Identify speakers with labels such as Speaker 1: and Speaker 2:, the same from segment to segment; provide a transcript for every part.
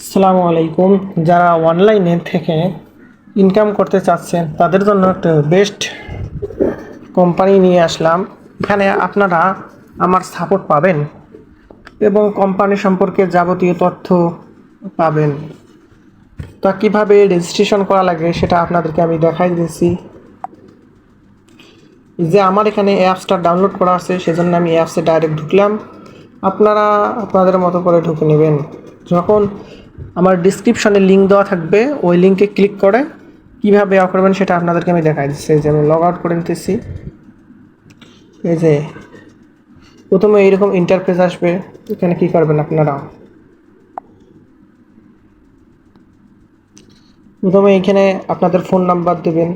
Speaker 1: আসসালামু আলাইকুম। যারা অনলাইনে থেকে ইনকাম করতে চাচ্ছেন তাদের জন্য একটা বেস্ট কোম্পানি নিয়ে আসলাম। এখানে আপনারা আমার সাপোর্ট পাবেন এবং কোম্পানি সম্পর্কে যাবতীয় তথ্য পাবেন। তা কীভাবে রেজিস্ট্রেশন করা লাগে সেটা আপনাদেরকে আমি দেখাই দিয়েছি। যে আমার এখানে অ্যাপসটা ডাউনলোড করা আছে, সেজন্য আমি অ্যাপসে ডাইরেক্ট ঢুকলাম। আপনারা আপনাদের মতো করে ঢুকে নেবেন। যখন আমার ডিসক্রিপশনে লিঙ্ক দেওয়া থাকবে, ওই লিঙ্কে ক্লিক করে কীভাবে করবেন সেটা আপনাদেরকে আমি দেখাই দিচ্ছি। এই যে আমি লগ আউট করে নিতেছি। এই যে প্রথমে এইরকম ইন্টারফেস আসবে। এখানে কী করবেন আপনারা, প্রথমে এখানে আপনাদের ফোন নাম্বার দেবেন।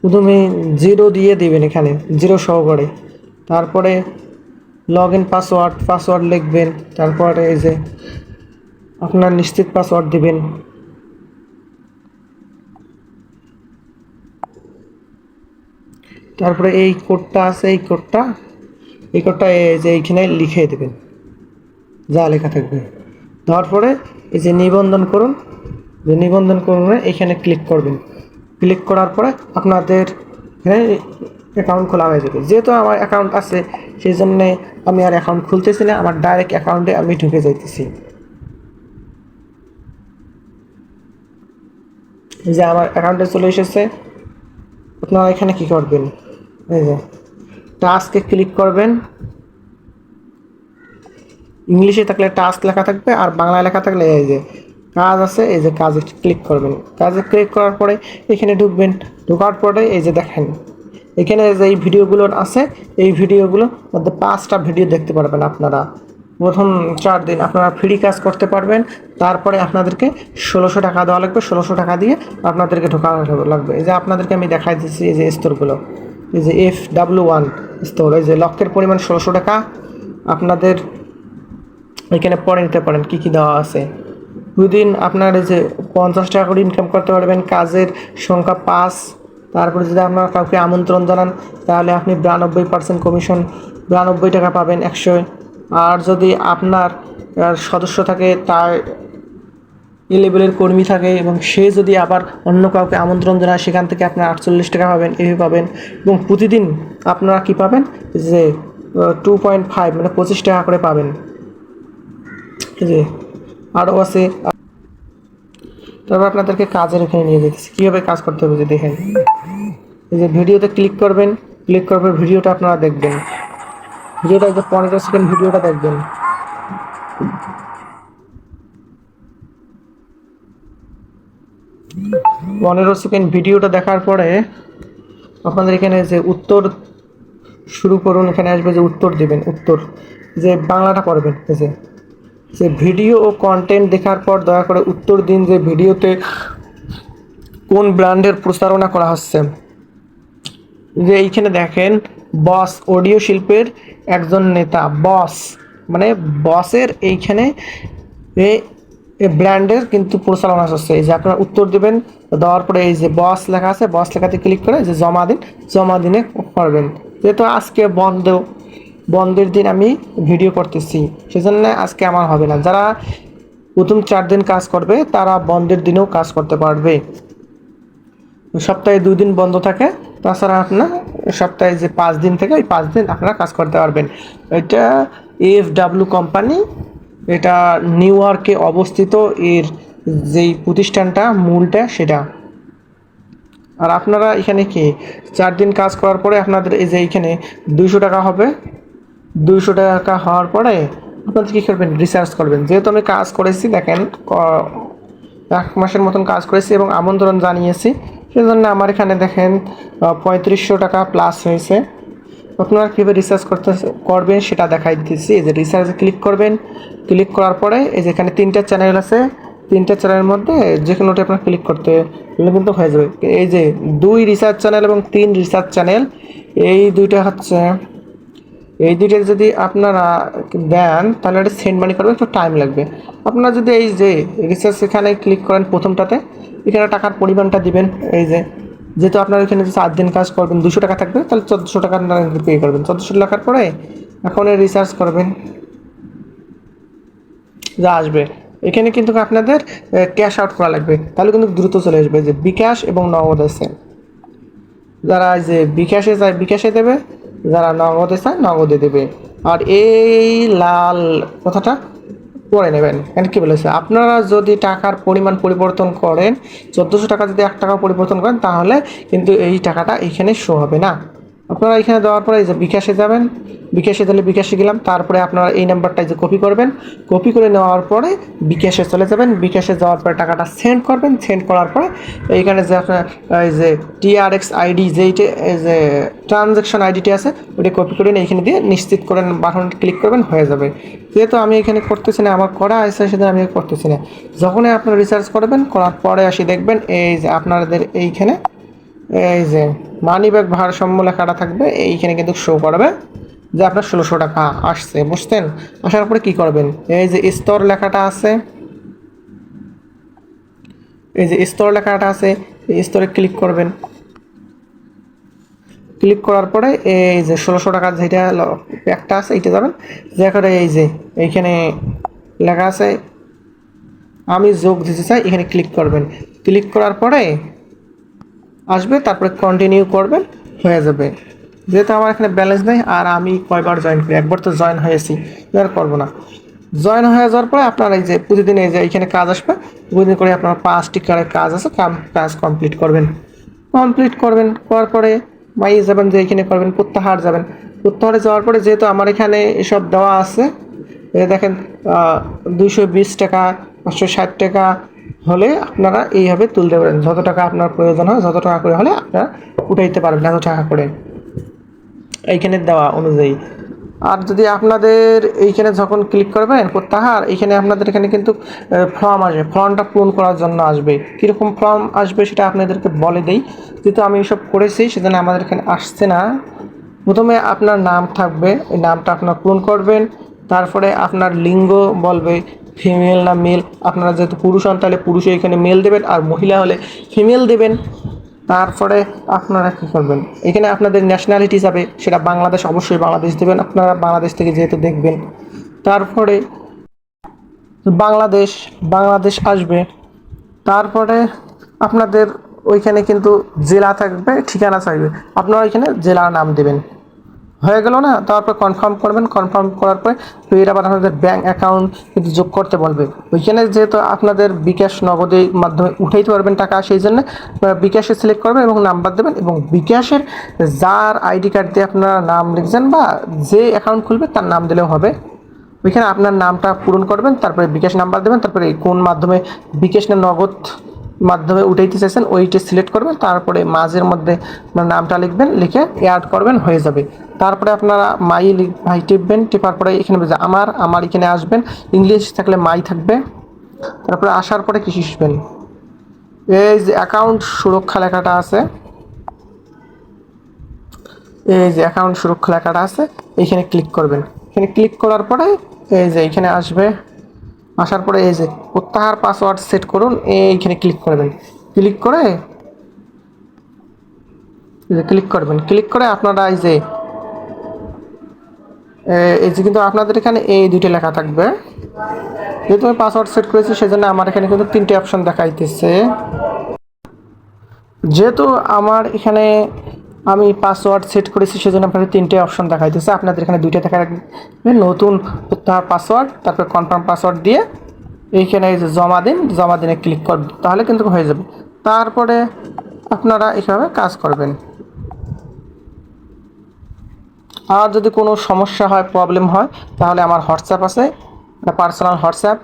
Speaker 1: প্রথমে 0 দিয়ে দেবেন, এখানে 0 সহকারে। তারপরে লগ ইন পাসওয়ার্ড লিখবেন। তারপরে এই যে আপনার নিশ্চিত পাসওয়ার্ড দিবেন। তারপরে এই কোডটা আছে, এই কোডটা এই যে এইখানে লিখে দেবেন, যা লেখা থাকবে। তারপরে এই যে নিবন্ধন করুন, যে নিবন্ধন করুন এখানে ক্লিক করবেন। ক্লিক করার পরে আপনাদের এখানে অ্যাকাউন্ট খোলা হয়ে যাবে। যেহেতু আমার অ্যাকাউন্ট আছে, সেই জন্যে আমি আর অ্যাকাউন্ট খুলতেছি না, আমার ডাইরেক্ট অ্যাকাউন্টে আমি ঢুকে যাইতেছি। এই যে আমার অ্যাকাউন্টে চলে এসেছে। আপনারা এখানে কি করবেন, এই যে টাস্কে ক্লিক করবেন। ইংলিশে থাকলে টাস্ক লেখা থাকবে, আর বাংলায় লেখা থাকলে এই যে কাজ আছে, এই যে কাজে ক্লিক করবেন। কাজে ক্লিক করার পরে এখানে ঢুকবেন। ঢোকার পরে এই যে দেখেন এখানে যে এই ভিডিওগুলো আছে, এই ভিডিওগুলোর মধ্যে 5টা ভিডিও দেখতে পারবেন আপনারা। প্রথম 4 দিন আপনারা ফ্রি কাজ করতে পারবেন। তারপরে আপনাদেরকে 1600 টাকা দেওয়া লাগবে। 1600 টাকা দিয়ে আপনাদেরকে ঢোকা লাগবে। এই যে আপনাদেরকে আমি দেখাই দিচ্ছি, এই যে স্তরগুলো, এই যে FW1 স্তর, এই যে লক্ষের পরিমাণ 1600 টাকা। আপনাদের এখানে পড়ে নিতে পারেন কী কী দেওয়া আছে। প্রতিদিন আপনার এই যে 50 টাকা করে ইনকাম করতে পারবেন। কাজের সংখ্যা 5। তারপরে যদি আপনারা কাউকে আমন্ত্রণ জানান, তাহলে আপনি 92% কমিশন, 92 টাকা পাবেন 100। আর যদি আপনার সদস্য থাকে, তার এই লেভেলের কর্মী থাকে এবং সে যদি আবার অন্য কাউকে আমন্ত্রণ জানায়, সেখান থেকে আপনার 48 টাকা পাবেন, এভাবে পাবেন। এবং প্রতিদিন আপনারা কি পাবেন, যে 2.5 মানে 25 টাকা করে পাবেন। এই যে আরও আছে। তারপর আপনাদেরকে কাজের এখানে নিয়ে যেতেছি, কীভাবে কাজ করতে হবে যে দেখেন। এই যে ভিডিওতে ক্লিক করবেন। ক্লিক করার পর ভিডিওটা আপনারা দেখবেন। ভিডিওটা যে 15 সেকেন্ড ভিডিওটা দেখবেন। 15 সেকেন্ড ভিডিওটা দেখার পরে আপনাদের এখানে যে উত্তর শুরু করুন, এখানে আসবে যে উত্তর দেবেন। উত্তর যে বাংলাটা করবেন। এই যে ভিডিও ও কন্টেন্ট দেখার পর দয়া করে উত্তর দিন যে ভিডিওতে কোন ব্র্যান্ডের প্রচারণা করা হচ্ছে। যে এইখানে দেখেন, বস অডিও শিল্পের একজন নেতা, বস মানে বসের এইখানে ব্র্যান্ডের কিন্তু প্রচারণা হচ্ছে। এই যে আপনারা উত্তর দেবেন। দেওয়ার পরে এই যে বস লেখা আছে, বস লেখাতে ক্লিক করে যে জমা দিন, জমা দিনে করবেন। যেহেতু আজকে বন্ধের দিন আমি ভিডিও করতেছি, সেজন্য আজকে আমার হবে না। যারা প্রথম 4 দিন কাজ করবে তারা বন্ধের দিনেও কাজ করতে পারবে। সপ্তাহে 2 দিন বন্ধ থাকে। তাছাড়া আপনার সপ্তাহে যে 5 দিন থেকে, ওই 5 দিন আপনারা কাজ করতে পারবেন। এটা FW কোম্পানি, এটা নিউ ইয়র্কে অবস্থিত। এর যেই প্রতিষ্ঠানটা মূলটা সেটা। আর আপনারা এখানে কি 4 দিন কাজ করার পরে আপনাদের এই যে এইখানে 200 টাকা হবে। 200 টাকা হওয়ার পরে আপনাদের কী করবেন, রিসার্চ করবেন। যেহেতু আমি কাজ করেছি, দেখেন 1 মাসের মতন কাজ করেছি এবং আমন্ত্রণ জানিয়েছি, সেজন্য আমার এখানে দেখেন 3500 টাকা প্লাস হয়েছে। আপনারা কীভাবে রিসার্চ করবেন সেটা দেখাই দিচ্ছি। এই যে রিসার্চে ক্লিক করবেন। ক্লিক করার পরে এই যে এখানে 3টা চ্যানেল আছে। 3টা চ্যানেলের মধ্যে যে কোনোটা আপনার ক্লিক করতে হলে কিন্তু হয়ে যাবে। এই যে 2 রিসার্চ চ্যানেল এবং 3 রিসার্চ চ্যানেল, এই দুইটা হচ্ছে, এই দুইটা যদি আপনারা দেন তাহলে এটা সেন্ড মানি করবে, একটু টাইম লাগবে। আপনারা যদি এই যে রিসার্চ এখানে ক্লিক করেন, প্রথমটাতে এখানে টাকার পরিমাণটা দিবেন। এই যে যেহেতু আপনার এখানে যে 4 দিন কাজ করবেন 200 টাকা থাকবে, তাহলে 1400 টাকা পে করবেন। 1400 টাকার পরে এখন রিসার্চ করবেন। যা আসবে এখানে কিন্তু আপনাদের ক্যাশ আউট করা লাগবে, তাহলে কিন্তু দ্রুত চলে আসবে। যে বিকাশ এবং নগদ আছে, যারা এই যে বিকাশে চায় বিকাশে দেবে, যারা নগদে চায় নগদে দেবে। আর এই লাল কথাটা পরে নেবেন। এখানে কী বলেছে, আপনারা যদি টাকার পরিমাণ পরিবর্তন করেন, 1400 টাকা যদি 1 টাকা পরিবর্তন করেন, তাহলে কিন্তু এই টাকাটা এখানে শো হবে না। আপনারা এখানে দেওয়ার পরে এই যে বিকাশে যাবেন, বিকাশে দিলে বিকাশে গেলাম, তারপরে আপনারা এই নাম্বারটা যে কপি করবেন, কপি করে নেওয়ার পরে বিকাশে চলে যাবেন, বিকাশে যাওয়ার পরে টাকাটা সেন্ড করবেন, সেন্ড করার পরে এইখানে যে আপনার এই যে টিআরএক্স আইডি যেইটা এই যে ট্রানজ্যাকশন আইডিটি আছে ওটা কপি করে নিয়ে এখানে দিয়ে নিশ্চিত করেন, বাটন ক্লিক করবেন, হয়ে যাবে। যেহেতু আমি এখানে করতেছি না, আমার করা আছে সেটা আমি করতেছি না। যখনই আপনারা রিসার্চ করবেন, করার পরে আসি দেখবেন এই যে আপনাদের এইখানে এই যে মানি ব্যাগ ভারসাম্য লেখাটা থাকবে, এইখানে কিন্তু শো করবে যে আপনার 1600 টাকা আসছে, বুঝছেন? আসার পরে কি করবেন, এই যে স্তর লেখাটা আছে, এই যে স্তর লেখাটা আছে, এই স্তরে ক্লিক করবেন। ক্লিক করার পরে এই যে 1600 টাকার যেটা প্যাকটা আছে এইটা যাবেন, যা করে এই যে এইখানে লেখা আছে আমি যোগ দিতে চাই, এখানে ক্লিক করবেন। ক্লিক করার পরে আসবে, তারপরে কন্টিনিউ করবেন, হয়ে যাবে। যেহেতু আমার এখানে ব্যালেন্স নেই, আর আমি কয়বার জয়েন করি, একবার তো জয়েন হয়েছি, আর করবো না। জয়েন হয়ে যাওয়ার পরে আপনার এই যে প্রতিদিন এই যে এইখানে কাজ আসবে, প্রতিদিন করে আপনার 5টি কাজ আছে, কাজ কমপ্লিট করবেন। করার পরে মাই যাবেন, যে এইখানে করবেন প্রত্যাহার যাবেন। প্রত্যাহারে যাওয়ার পরে যেহেতু আমার এখানে এসব দেওয়া আছে, দেখেন 220 টাকা 560 টাকা হলে আপনারা এইভাবে তুলতে পারেন। যত টাকা আপনার প্রয়োজন হয়, যত টাকা করে হলে আপনারা উঠাইতে পারবেন, এত টাকা করে এইখানে দেওয়া অনুযায়ী। আর যদি আপনাদের এইখানে যখন ক্লিক করবেন প্রত্যাহার, এইখানে আপনাদের এখানে কিন্তু ফর্ম আসবে, ফর্মটা পূরণ করার জন্য আসবে। কীরকম ফর্ম আসবে সেটা আপনাদেরকে বলে দেই, যেহেতু আমি এইসব করেছি সেজন্য আমাদের এখানে আসছে না। প্রথমে আপনার নাম থাকবে, এই নামটা আপনার পূরণ করবেন। তারপরে আপনার লিঙ্গ বলবে ফিমেল না মেল, আপনারা যেহেতু পুরুষ হন তাহলে পুরুষে এখানে মেল দেবেন, আর মহিলা হলে ফিমেল দেবেন। তারপরে আপনারা কী করবেন, এখানে আপনাদের ন্যাশনালিটি যাবে, সেটা বাংলাদেশ, অবশ্যই বাংলাদেশ দেবেন, আপনারা বাংলাদেশ থেকে যেহেতু দেখবেন। তারপরে বাংলাদেশ আসবে। তারপরে আপনাদের ওইখানে কিন্তু জেলা থাকবে, ঠিকানা চাইবে, আপনারা ওইখানে জেলার নাম দেবেন। হয়ে গেল না? তারপর কনফার্ম করবেন, কনফার্ম করার পরে ফের আবার আপনাদের ব্যাঙ্ক অ্যাকাউন্ট কিন্তু যোগ করতে বলবে। ওইখানে যেহেতু আপনাদের বিকাশ নগদের মাধ্যমে উঠাইতে পারবেন টাকা, সেই জন্য বিকাশে সিলেক্ট করবেন এবং নাম্বার দেবেন, এবং বিকাশের যার আইডি কার্ড দিয়ে আপনারা নাম লিখছেন বা যে অ্যাকাউন্ট খুলবে তার নাম দিলেও হবে। ওইখানে আপনার নামটা পূরণ করবেন, তারপরে বিকাশ নাম্বার দেবেন, তারপরে কোন মাধ্যমে বিকাশ না নগদ মাধ্যমে উঠাইতে চাইছেন ওইটা সিলেক্ট করবেন, তারপরে মাঝের মধ্যে আপনার নামটা লিখবেন, লিখে অ্যাড করবেন, হয়ে যাবে। তারপরে আপনারা মাই টিপবেন, টিপার পরে এখানে আমার এখানে আসবেন, ইংলিশ থাকলে মাই থাকবে। তারপরে আসার পরে কি শিখবেন, এই যে অ্যাকাউন্ট সুরক্ষা লেখাটা আছে, এই যে অ্যাকাউন্ট সুরক্ষা লেখাটা আছে, এইখানে ক্লিক করবেন। এখানে ক্লিক করার পরে এই যে এইখানে আসবে, আসার পরে এই যে প্রত্যাহার পাসওয়ার্ড সেট করুন, এইখানে ক্লিক করবেন। ক্লিক করে ক্লিক করে আপনারা এই যে কিন্তু আপনাদের এখানে এই দুইটা লেখা থাকবে। যেহেতু আমি পাসওয়ার্ড সেট করেছি সেজন্য আমার এখানে কিন্তু 3টে অপশন দেখাইতেছে। যেহেতু আমার এখানে আমি পাসওয়ার্ড সেট করেছি সেজন্য আপনাদের 3টে অপশন দেখাইতেছে, আপনাদের এখানে 2টা দেখা রাখবে। নতুন প্রত্যাহার পাসওয়ার্ড, তারপর কনফার্ম পাসওয়ার্ড দিয়ে এইখানে এই যে জমা দিনে ক্লিক করবেন, তাহলে কিন্তু হয়ে যাবে। তারপরে আপনারা এইভাবে কাজ করবেন। আর যদি কোনো সমস্যা হয়, প্রবলেম হয়, তাহলে আমার হোয়াটসঅ্যাপ আছে, পার্সোনাল হোয়াটসঅ্যাপ,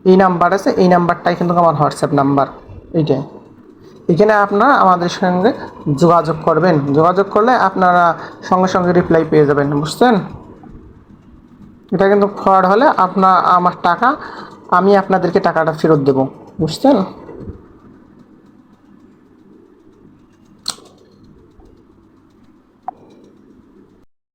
Speaker 1: এই নাম্বার আছে, এই নাম্বারটাই কিন্তু আমার হোয়াটসঅ্যাপ নাম্বার। এইটাই, এখানে আপনারা আমাদের সঙ্গে যোগাযোগ করবেন, যোগাযোগ করলে আপনারা সঙ্গে সঙ্গে রিপ্লাই পেয়ে যাবেন, বুঝছেন? এটা কিন্তু ফ্রড হলে আমার টাকা, আমি আপনাদেরকে টাকাটা ফেরত দেবো, বুঝছেন?